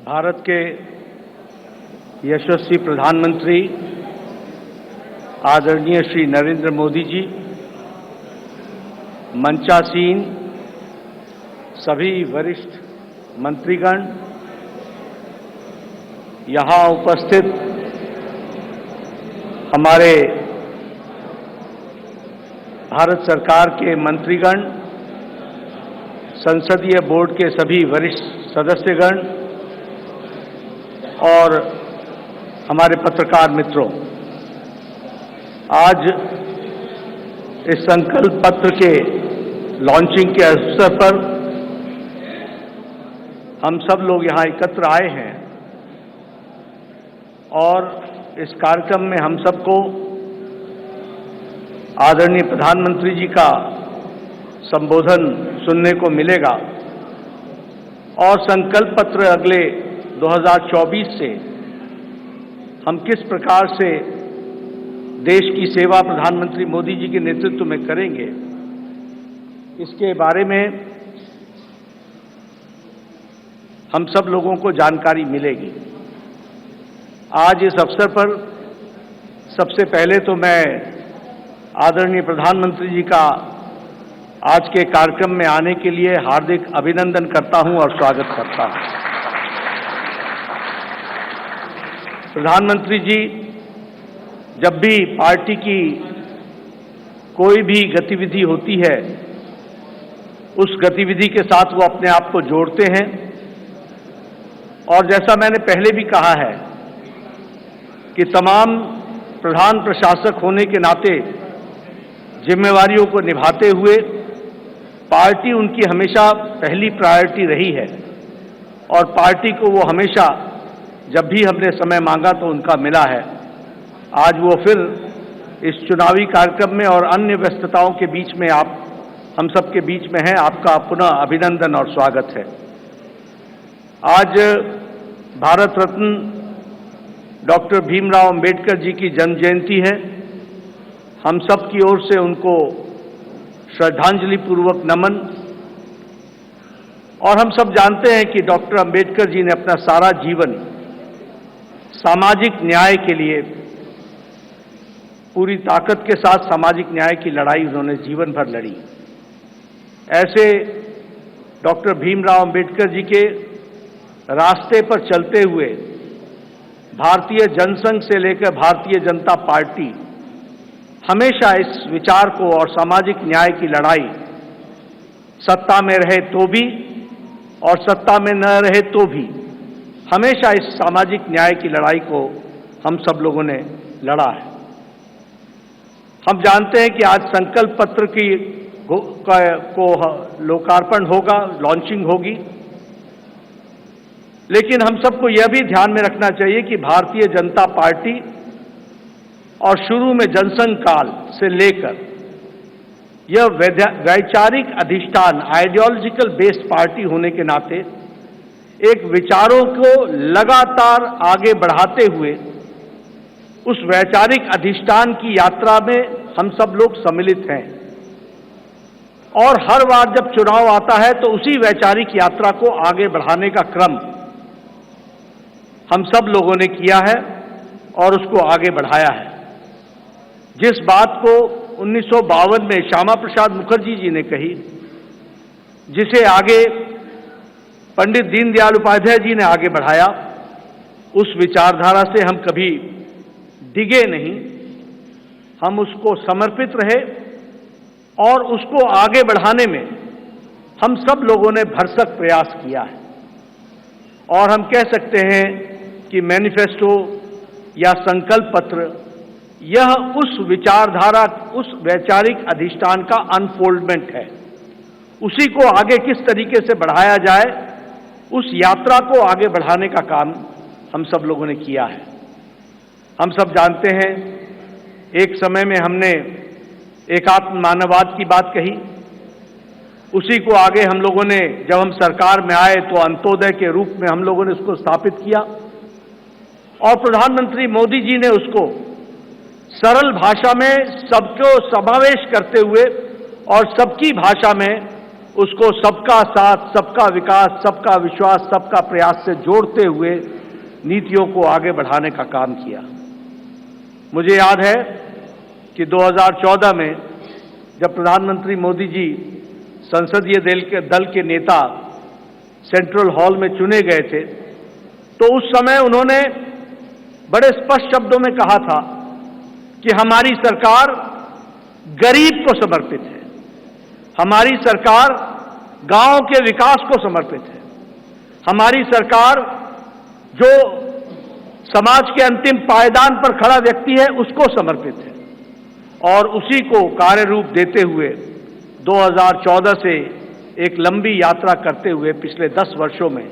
भारत के यशस्वी प्रधानमंत्री आदरणीय श्री नरेंद्र मोदी जी, मंचासीन सभी वरिष्ठ मंत्रीगण, यहाँ उपस्थित हमारे भारत सरकार के मंत्रीगण, संसदीय बोर्ड के सभी वरिष्ठ सदस्यगण और हमारे पत्रकार मित्रों, आज इस संकल्प पत्र के लॉन्चिंग के अवसर पर हम सब लोग यहाँ एकत्र आए हैं और इस कार्यक्रम में हम सबको आदरणीय प्रधानमंत्री जी का संबोधन सुनने को मिलेगा और संकल्प पत्र अगले 2024 से हम किस प्रकार से देश की सेवा प्रधानमंत्री मोदी जी के नेतृत्व में करेंगे, इसके बारे में हम सब लोगों को जानकारी मिलेगी। आज इस अवसर पर सबसे पहले तो मैं आदरणीय प्रधानमंत्री जी का आज के कार्यक्रम में आने के लिए हार्दिक अभिनंदन करता हूं और स्वागत करता हूं। प्रधानमंत्री जी जब भी पार्टी की कोई भी गतिविधि होती है, उस गतिविधि के साथ वो अपने आप को जोड़ते हैं और जैसा मैंने पहले भी कहा है कि तमाम प्रधान प्रशासक होने के नाते जिम्मेवारियों को निभाते हुए पार्टी उनकी हमेशा पहली प्रायोरिटी रही है और पार्टी को वो हमेशा जब भी हमने समय मांगा तो उनका मिला है। आज वो फिर इस चुनावी कार्यक्रम में और अन्य व्यस्तताओं के बीच में आप हम सब के बीच में हैं। आपका पुनः अभिनंदन और स्वागत है। आज भारत रत्न डॉक्टर भीमराव अंबेडकर जी की जन्म जयंती है। हम सब की ओर से उनको श्रद्धांजलि पूर्वक नमन। और हम सब जानते हैं कि डॉक्टर अंबेडकर जी ने अपना सारा जीवन सामाजिक न्याय के लिए पूरी ताकत के साथ सामाजिक न्याय की लड़ाई उन्होंने जीवन भर लड़ी। ऐसे डॉक्टर भीमराव अंबेडकर जी के रास्ते पर चलते हुए भारतीय जनसंघ से लेकर भारतीय जनता पार्टी हमेशा इस विचार को और सामाजिक न्याय की लड़ाई सत्ता में रहे तो भी और सत्ता में न रहे तो भी हमेशा इस सामाजिक न्याय की लड़ाई को हम सब लोगों ने लड़ा है। हम जानते हैं कि आज संकल्प पत्र को लोकार्पण होगा, लॉन्चिंग होगी, लेकिन हम सबको यह भी ध्यान में रखना चाहिए कि भारतीय जनता पार्टी और शुरू में जनसंघ काल से लेकर यह वैचारिक अधिष्ठान आइडियोलॉजिकल बेस्ड पार्टी होने के नाते एक विचारों को लगातार आगे बढ़ाते हुए उस वैचारिक अधिष्ठान की यात्रा में हम सब लोग सम्मिलित हैं और हर बार जब चुनाव आता है तो उसी वैचारिक यात्रा को आगे बढ़ाने का क्रम हम सब लोगों ने किया है और उसको आगे बढ़ाया है। जिस बात को 1952 में श्यामा प्रसाद मुखर्जी जी ने कही, जिसे आगे पंडित दीनदयाल उपाध्याय जी ने आगे बढ़ाया, उस विचारधारा से हम कभी डिगे नहीं, हम उसको समर्पित रहे और उसको आगे बढ़ाने में हम सब लोगों ने भरसक प्रयास किया है। और हम कह सकते हैं कि मैनिफेस्टो या संकल्प पत्र यह उस विचारधारा, उस वैचारिक अधिष्ठान का अनफोल्डमेंट है। उसी को आगे किस तरीके से बढ़ाया जाए, उस यात्रा को आगे बढ़ाने का काम हम सब लोगों ने किया है। हम सब जानते हैं एक समय में हमने एकात्म मानववाद की बात कही, उसी को आगे हम लोगों ने जब हम सरकार में आए तो अंत्योदय के रूप में हम लोगों ने उसको स्थापित किया और प्रधानमंत्री मोदी जी ने उसको सरल भाषा में सबको समावेश करते हुए और सबकी भाषा में उसको सबका साथ, सबका विकास, सबका विश्वास, सबका प्रयास से जोड़ते हुए नीतियों को आगे बढ़ाने का काम किया। मुझे याद है कि 2014 में जब प्रधानमंत्री मोदी जी संसदीय दल के नेता सेंट्रल हॉल में चुने गए थे, तो उस समय उन्होंने बड़े स्पष्ट शब्दों में कहा था कि हमारी सरकार गरीब को समर्पित है, हमारी सरकार गांव के विकास को समर्पित है, हमारी सरकार जो समाज के अंतिम पायदान पर खड़ा व्यक्ति है उसको समर्पित है। और उसी को कार्य रूप देते हुए 2014 से एक लंबी यात्रा करते हुए पिछले 10 वर्षों में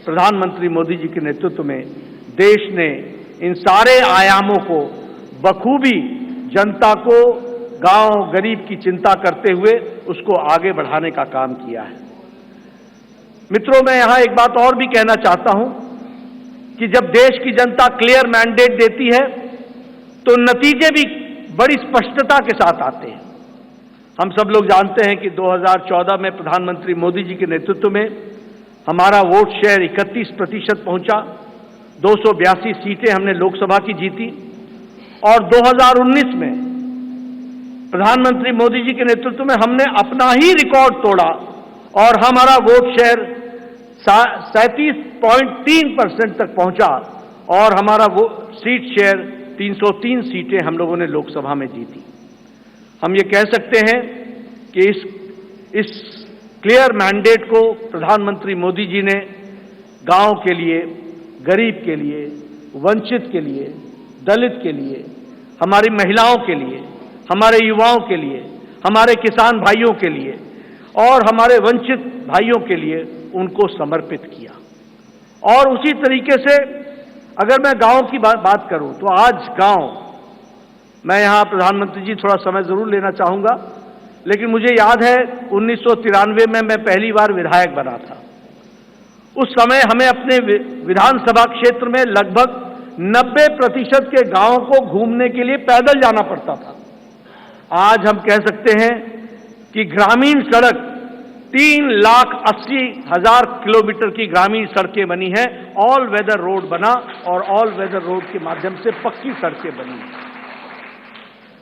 प्रधानमंत्री मोदी जी के नेतृत्व में देश ने इन सारे आयामों को बखूबी जनता को, गांव गरीब की चिंता करते हुए उसको आगे बढ़ाने का काम किया है। मित्रों, मैं यहां एक बात और भी कहना चाहता हूं कि जब देश की जनता क्लियर मैंडेट देती है तो नतीजे भी बड़ी स्पष्टता के साथ आते हैं। हम सब लोग जानते हैं कि 2014 में प्रधानमंत्री मोदी जी के नेतृत्व में हमारा वोट शेयर 31% पहुंचा, 282 सीटें हमने लोकसभा की जीती। और 2019 में प्रधानमंत्री मोदी जी के नेतृत्व में हमने अपना ही रिकॉर्ड तोड़ा और हमारा वोट शेयर 37.3% तक पहुंचा और हमारा वो सीट शेयर 303 सीटें हम लोगों ने लोकसभा में जीती। हम ये कह सकते हैं कि इस क्लियर मैंडेट को प्रधानमंत्री मोदी जी ने गांव के लिए, गरीब के लिए, वंचित के लिए, दलित के लिए, हमारी महिलाओं के लिए, हमारे युवाओं के लिए, हमारे किसान भाइयों के लिए और हमारे वंचित भाइयों के लिए उनको समर्पित किया। और उसी तरीके से अगर मैं गांव की बात करूं तो आज गांव, मैं यहां प्रधानमंत्री जी थोड़ा समय जरूर लेना चाहूंगा, लेकिन मुझे याद है 1993 में मैं पहली बार विधायक बना था। उस समय हमें अपने विधानसभा क्षेत्र में लगभग 90% के गांवों को घूमने के लिए पैदल जाना पड़ता था। आज हम कह सकते हैं कि ग्रामीण सड़क 3,80,000 किलोमीटर की ग्रामीण सड़कें बनी हैं, ऑल वेदर रोड बना और ऑल वेदर रोड के माध्यम से पक्की सड़कें बनी हैं।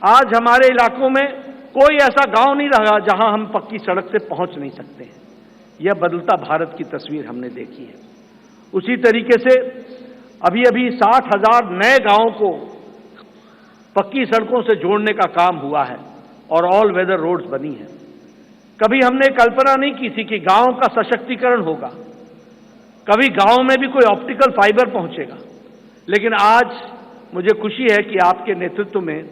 आज हमारे इलाकों में कोई ऐसा गांव नहीं रहा जहां हम पक्की सड़क से पहुंच नहीं सकते हैं। यह बदलता भारत की तस्वीर हमने देखी है। उसी तरीके से अभी अभी 60,000 नए गांवों को पक्की सड़कों से जोड़ने का काम हुआ है और ऑल वेदर रोड्स बनी हैं। कभी हमने कल्पना नहीं की थी कि गांव का सशक्तिकरण होगा, कभी गांव में भी कोई ऑप्टिकल फाइबर पहुंचेगा, लेकिन आज मुझे खुशी है कि आपके नेतृत्व में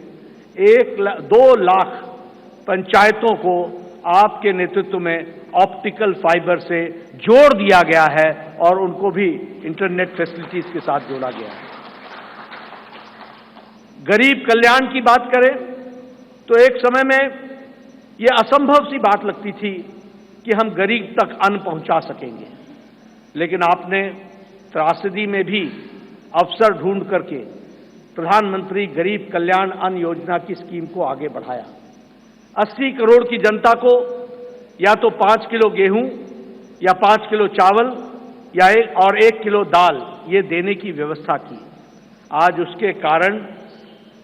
2 लाख पंचायतों को आपके नेतृत्व में ऑप्टिकल फाइबर से जोड़ दिया गया है और उनको भी इंटरनेट फैसिलिटीज के साथ जोड़ा गया है। गरीब कल्याण की बात करें तो एक समय में यह असंभव सी बात लगती थी कि हम गरीब तक अन्न पहुंचा सकेंगे, लेकिन आपने त्रासदी में भी अवसर ढूंढ करके प्रधानमंत्री गरीब कल्याण अन्न योजना की स्कीम को आगे बढ़ाया। 80 करोड़ की जनता को या तो 5 किलो गेहूं या 5 किलो चावल या 1 किलो दाल ये देने की व्यवस्था की। आज उसके कारण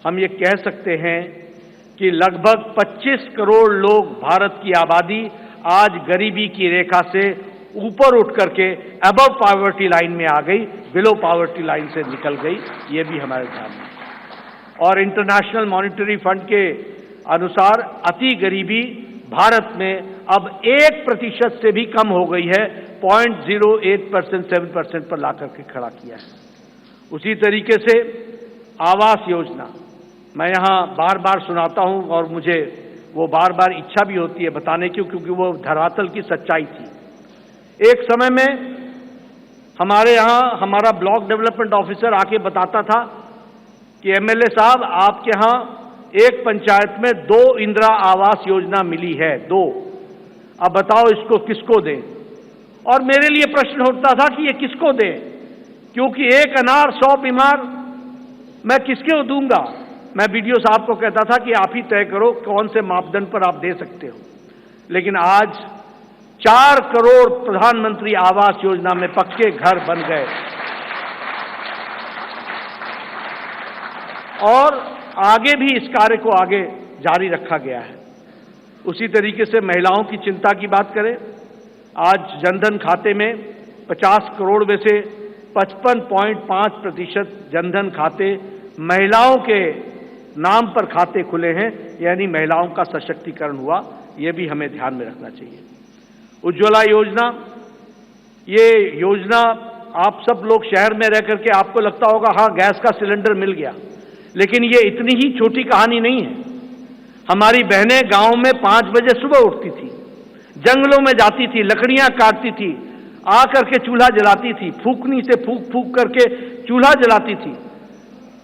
हम ये कह सकते हैं कि लगभग 25 करोड़ लोग, भारत की आबादी आज गरीबी की रेखा से ऊपर उठ करके अबव पॉवर्टी लाइन में आ गई, बिलो पॉवर्टी लाइन से निकल गई। ये भी हमारे ध्यान में। और इंटरनेशनल मॉनिटरी फंड के अनुसार अति गरीबी भारत में अब 1% से भी कम हो गई है, 0.08%, 7% पर लाकर के खड़ा किया है। उसी तरीके से आवास योजना मैं यहां बार बार सुनाता हूं और मुझे वो बार बार इच्छा भी होती है बताने की, क्योंकि वो धरातल की सच्चाई थी। एक समय में हमारे यहां हमारा ब्लॉक डेवलपमेंट ऑफिसर आके बताता था कि एमएलए साहब आपके यहां एक पंचायत में 2 इंदिरा आवास योजना मिली है, 2, अब बताओ इसको किसको दें। और मेरे लिए प्रश्न उठता था कि ये किसको दें, क्योंकि एक अनार 100 बीमार मैं किसके दूंगा। मैं बीडीओ साहब को कहता था कि आप ही तय करो कौन से मापदंड पर आप दे सकते हो। लेकिन आज 4 करोड़ प्रधानमंत्री आवास योजना में पक्के घर बन गए और आगे भी इस कार्य को आगे जारी रखा गया है। उसी तरीके से महिलाओं की चिंता की बात करें, आज जनधन खाते में 50 करोड़ में से 55.5% जनधन खाते महिलाओं के नाम पर खाते खुले हैं, यानी महिलाओं का सशक्तिकरण हुआ। यह भी हमें ध्यान में रखना चाहिए। उज्ज्वला योजना, ये योजना आप सब लोग शहर में रह करके आपको लगता होगा हाँ गैस का सिलेंडर मिल गया, लेकिन ये इतनी ही छोटी कहानी नहीं है। हमारी बहनें गांव में 5 बजे सुबह उठती थी, जंगलों में जाती थी, लकड़ियां काटती थी, आकर के चूल्हा जलाती थी, फूकनी से फूक फूक करके चूल्हा जलाती थी,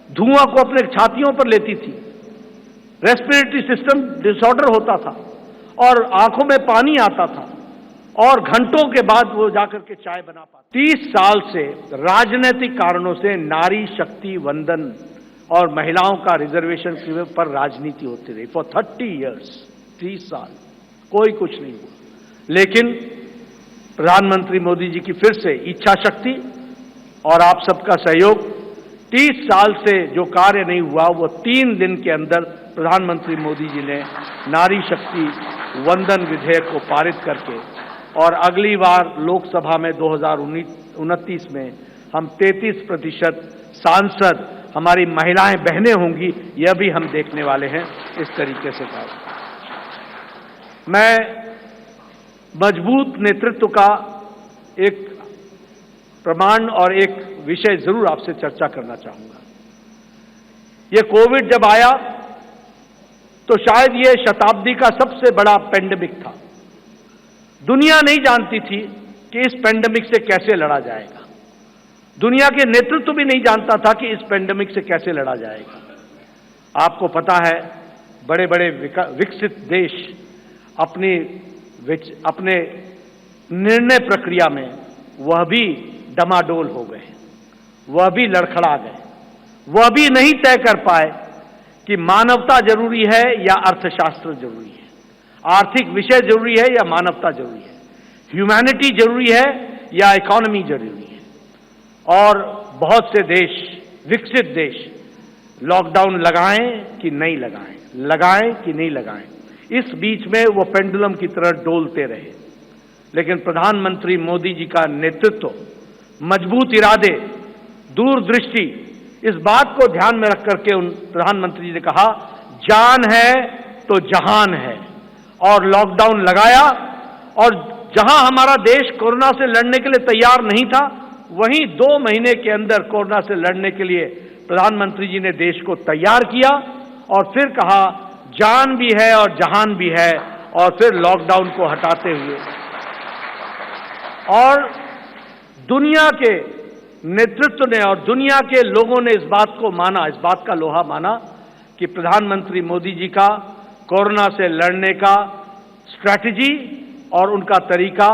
धुआं को अपने छातियों पर लेती थी, रेस्पिरेटरी सिस्टम डिसऑर्डर होता था और आंखों में पानी आता था और घंटों के बाद वो जाकर के चाय बना पाती। 30 साल से राजनीतिक कारणों से नारी शक्ति वंदन और महिलाओं का रिजर्वेशन पर राजनीति होती रही फॉर 30 इयर्स। 30 साल कोई कुछ नहीं हुआ, लेकिन प्रधानमंत्री मोदी जी की फिर से इच्छा शक्ति और आप सबका सहयोग, 30 साल से जो कार्य नहीं हुआ वो 3 दिन के अंदर प्रधानमंत्री मोदी जी ने नारी शक्ति वंदन विधेयक को पारित करके, और अगली बार लोकसभा में 2029 में हम 33% सांसद हमारी महिलाएं बहनें होंगी, यह भी हम देखने वाले हैं। इस तरीके से कार्य मैं मजबूत नेतृत्व का एक प्रमाण और एक विषय जरूर आपसे चर्चा करना चाहूंगा। ये कोविड जब आया तो शायद ये शताब्दी का सबसे बड़ा पेंडेमिक था। दुनिया नहीं जानती थी कि इस पेंडेमिक से कैसे लड़ा जाएगा। दुनिया के नेतृत्व भी नहीं जानता था कि इस पेंडेमिक से कैसे लड़ा जाएगा। आपको पता है बड़े बड़े विकसित देश अपने निर्णय प्रक्रिया में वह भी डमाडोल हो गए, वह भी लड़खड़ा गए, वह भी नहीं तय कर पाए कि मानवता जरूरी है या अर्थशास्त्र जरूरी है, आर्थिक विषय जरूरी है या मानवता जरूरी है, ह्यूमैनिटी जरूरी है या इकोनॉमी जरूरी है। और बहुत से देश, विकसित देश, लॉकडाउन लगाएं कि नहीं लगाएं, लगाएं कि नहीं लगाएं, इस बीच में वो पेंडुलम की तरह डोलते रहे। लेकिन प्रधानमंत्री मोदी जी का नेतृत्व, मजबूत इरादे, दूरदृष्टि, इस बात को ध्यान में रख करके उन प्रधानमंत्री जी ने कहा जान है तो जहान है, और लॉकडाउन लगाया। और जहां हमारा देश कोरोना से लड़ने के लिए तैयार नहीं था, वहीं 2 महीने के अंदर कोरोना से लड़ने के लिए प्रधानमंत्री जी ने देश को तैयार किया और फिर कहा जान भी है और जहान भी है, और फिर लॉकडाउन को हटाते हुए और दुनिया के नेतृत्व ने और दुनिया के लोगों ने इस बात को माना, इस बात का लोहा माना कि प्रधानमंत्री मोदी जी का कोरोना से लड़ने का स्ट्रैटेजी और उनका तरीका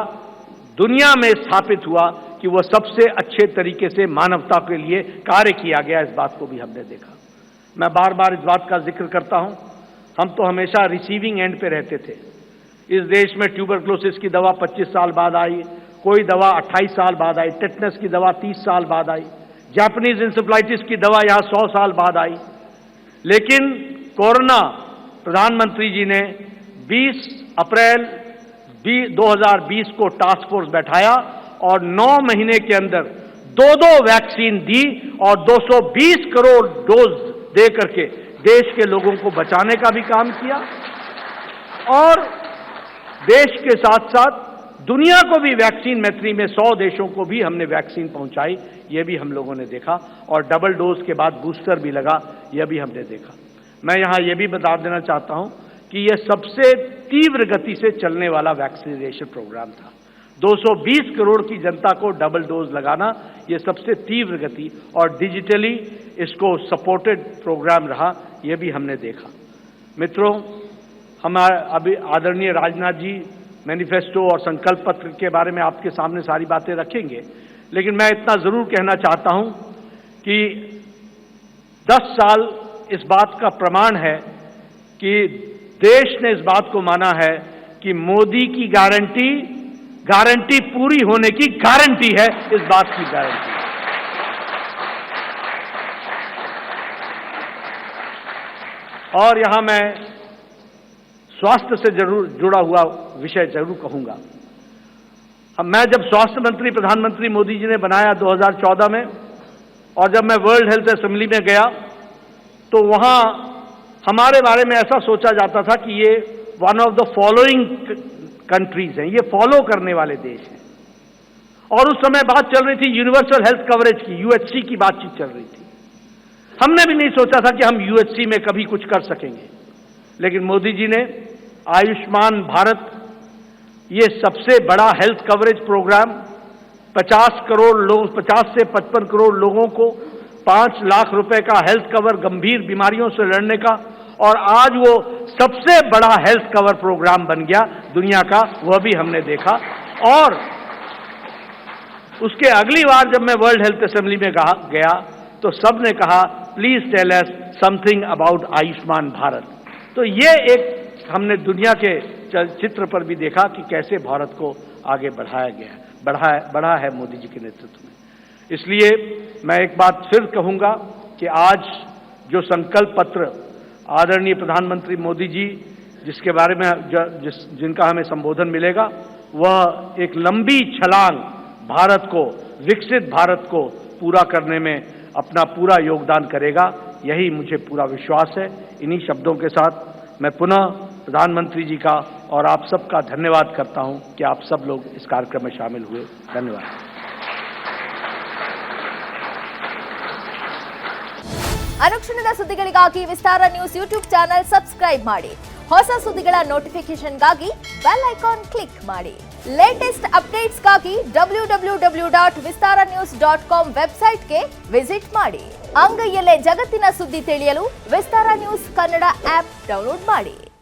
दुनिया में स्थापित हुआ कि वह सबसे अच्छे तरीके से मानवता के लिए कार्य किया गया। इस बात को भी हमने देखा। मैं बार बार इस बात का जिक्र करता हूं, हम तो हमेशा रिसीविंग एंड पे रहते थे। इस देश में ट्यूबरक्लोसिस की दवा 25 साल बाद आई, कोई दवा 28 साल बाद आई, टेटनस की दवा 30 साल बाद आई, जापानीज इंसेफ्लाइटिस की दवा यहां 100 साल बाद आई। लेकिन कोरोना, प्रधानमंत्री जी ने 20 अप्रैल 2020 को टास्क फोर्स बैठाया और 9 महीने के अंदर 2 वैक्सीन दी और 220 करोड़ डोज दे करके देश के लोगों को बचाने का भी काम किया, और देश के साथ साथ दुनिया को भी वैक्सीन मैत्री में 100 देशों को भी हमने वैक्सीन पहुंचाई, यह भी हम लोगों ने देखा। और डबल डोज के बाद बूस्टर भी लगा, यह भी हमने देखा। मैं यहां यह भी बता देना चाहता हूं कि यह सबसे तीव्र गति से चलने वाला वैक्सीनेशन प्रोग्राम था। 220 करोड़ की जनता को डबल डोज लगाना, यह सबसे तीव्र गति और डिजिटली इसको सपोर्टेड प्रोग्राम रहा, यह भी हमने देखा। मित्रों, हमारे अभी आदरणीय राजनाथ जी मैनिफेस्टो और संकल्प पत्र के बारे में आपके सामने सारी बातें रखेंगे, लेकिन मैं इतना जरूर कहना चाहता हूं कि 10 साल इस बात का प्रमाण है कि देश ने इस बात को माना है कि मोदी की गारंटी गारंटी पूरी होने की गारंटी है, इस बात की गारंटी है। और यहां मैं स्वास्थ्य से जरूर जुड़ा हुआ विषय जरूर कहूंगा। मैं जब स्वास्थ्य मंत्री प्रधानमंत्री मोदी जी ने बनाया 2014 में, और जब मैं वर्ल्ड हेल्थ असेंबली में गया तो वहां हमारे बारे में ऐसा सोचा जाता था कि ये one of the following countries हैं, ये फॉलो करने वाले देश हैं। और उस समय बात चल रही थी यूनिवर्सल हेल्थ कवरेज की, यूएचसी की बातचीत चल रही थी। हमने भी नहीं सोचा था कि हम यूएचसी में कभी कुछ कर सकेंगे, लेकिन मोदी जी ने आयुष्मान भारत, ये सबसे बड़ा हेल्थ कवरेज प्रोग्राम, 50 करोड़ लोग, 50 से 55 करोड़ लोगों को 5 लाख रुपए का हेल्थ कवर गंभीर बीमारियों से लड़ने का, और आज वो सबसे बड़ा हेल्थ कवर प्रोग्राम बन गया दुनिया का, वह भी हमने देखा। और उसके अगली बार जब मैं वर्ल्ड हेल्थ असेंबली में गया तो सबने कहा please tell us something about Ayushman Bharat. तो ये एक हमने दुनिया के चित्र पर भी देखा कि कैसे भारत को आगे बढ़ाया गया, बढ़ा है मोदी जी के नेतृत्व में। इसलिए मैं एक बात फिर कहूंगा कि आज जो संकल्प पत्र आदरणीय प्रधानमंत्री मोदी जी जिसके बारे में जिनका हमें संबोधन मिलेगा, वह एक लंबी छलांग भारत को, विकसित भारत को पूरा करने में अपना पूरा योगदान करेगा, यही मुझे पूरा विश्वास है। इन्हीं शब्दों के साथ मैं पुनः प्रधानमंत्री जी का और आप सबका धन्यवाद करता हूं कि आप सब लोग इस कार्यक्रम में शामिल हुए। धन्यवाद। ಅನುಕ್ಷಣದ ಸುದ್ದಿಗಳಿಗಾಗಿ ವಿಸ್ತಾರ ನ್ಯೂಸ್ ಯೂಟ್ಯೂಬ್ ಚಾನೆಲ್ ಸಬ್ಸ್ಕ್ರೈಬ್ ಮಾಡಿ. ಹೊಸ ಸುದ್ದಿಗಳ ನೋಟಿಫಿಕೇಶನ್ಗಾಗಿ ಬೆಲ್ ಐಕಾನ್ ಕ್ಲಿಕ್ ಮಾಡಿ. ಲೇಟೆಸ್ಟ್ ಅಪ್ಡೇಟ್ಸ್ಗಾಗಿ www.vistaranews.com ವೆಬ್ಸೈಟ್ಗೆ ವಿಸಿಟ್ ಮಾಡಿ. ಅಂಗೈಯಲ್ಲೇ ಜಗತ್ತಿನ ಸುದ್ದಿ ತಿಳಿಯಲು ವಿಸ್ತಾರ ನ್ಯೂಸ್ ಕನ್ನಡ ಆಪ್ ಡೌನ್ಲೋಡ್ ಮಾಡಿ.